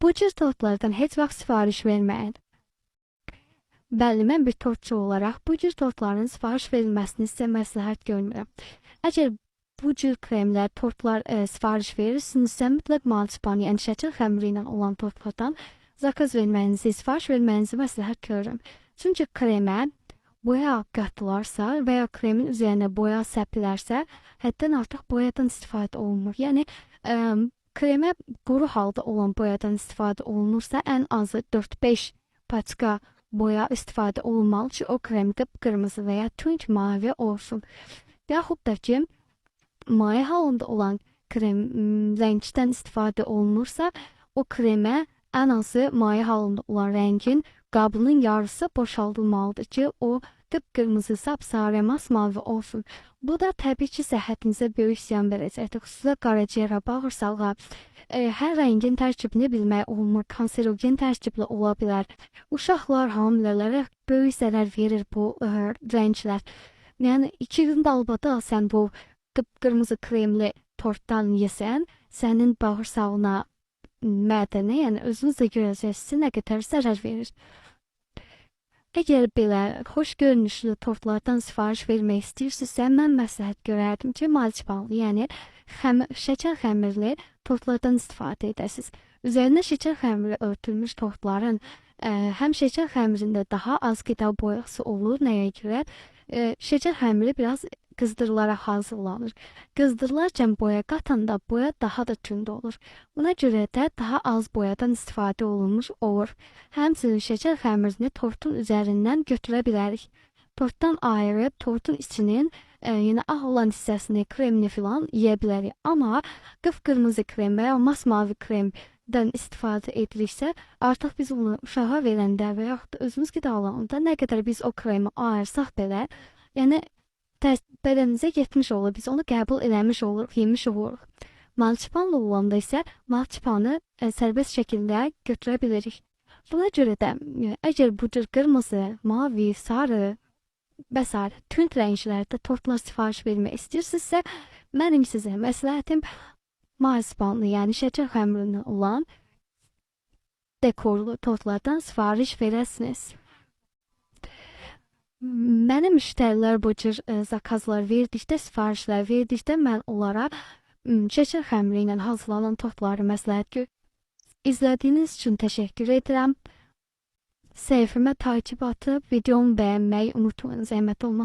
Bu cür tortlardan heç vaxt sifariş verməyin. Bəli, mən bir tortçu olaraq bu cür tortların sifariş verilməsini sizə məsləhət görmürəm. Əgər bu cür kremlər, tortlar sifariş verirsinizsə, mütləq marsipan, yəni şəkər xəmiri ilə olan tortlardan zakaz verməyinizi, sifariş verməyinizi məsləhət görürəm. Çünki kremə boya qatılarsa və ya kremin üzərinə boya səpilərsə, həddən artıq boyadan istifadə olunur. Yəni kremə quru halda olan boyadan istifadə olunursa, ən azı 4-5 paçka boya istifadə olunmalı ki, o krem qıpqırmızı və ya tünd mavi olsun. Yaxud da ki, maye halında olan krem rəngdən istifadə olunursa, o kremə ən azı maye halında olan rəngin qabının yarısı boşaldılmalıdır ki, o qıpqırmızı, sapsarı, masmavi olsun. Bu da təbii ki, səhhətinizə böyük ziyan verəcəkdir. Xüsusilə qaraciyərə, bağırsaqğa, hər rəngin tərkibini bilmək olmur. Kanserogen tərkibli ola bilər. Uşaqlar, hamilələrə böyük zərər verir bu rənglər. Yəni 2 gün dalbada sən bu qıpqırmızı kremli tortdan yesən, sənin bağırsağına, mədənə, yəni özünüzə görəcəksiniz nə qədər zərər verir. Əgər belə xoş görünüşlü tortlardan sifariş vermək istəyirsinizsə, mən məsləhət görərdim ki, marsipanlı, yəni şəkər xəmirli tortlardan istifadə edəsiniz. Üzərinə şəkər xəmiri örtülmüş tortların həm şəkər xəmirində daha az qida boyası olur, nəyə görə? Şəkər xəmiri biraz qızdırılaraq hazırlanır. Qızdırılarkən boya qatanda boya daha da tünd olur. Buna görə də daha az boyadan istifadə olunmuş olur. Həmçinin şəkər xəmirini tortun üzərindən götürə bilərik. Tortdan ayırıb tortun içinin yəni ağ olan hissəsini, kremini filan yeyə bilərik. Amma qıpqırmızı krem və ya masmavi kremdən istifadə ediriksə, artıq biz onu uşağa verəndə və yaxud da özümüz qidalananda nə qədər biz o kremi ayırsaq belə, yəni bədənimizə getmiş olur, biz onu qəbul eləmiş oluruq, yemiş oluruq. Marsipanlı olanda isə marsipanı sərbəst şəkildə götürə bilirik. Buna görə də əgər bu cür qırmızı, mavi, sarı və s. tünd rənglərdə tortlar sifariş vermək istəyirsinizsə, mənim sizə məsləhətim marsipanlı, yəni şəkər xəmirini olan dekorlu tortlardan sifariş verəsiniz. Mənim müştərilər bu cür zakazlar verdikdə, sifarişlər verdikdə mən onlara şəkər xəmiri ilə hazırlanan tortları məsləhət görürəm. İzlədiyiniz üçün təşəkkür edirəm. Səhifəmə takib atıb videomu bəyənməyi unutmayın, zəhmət olmasa.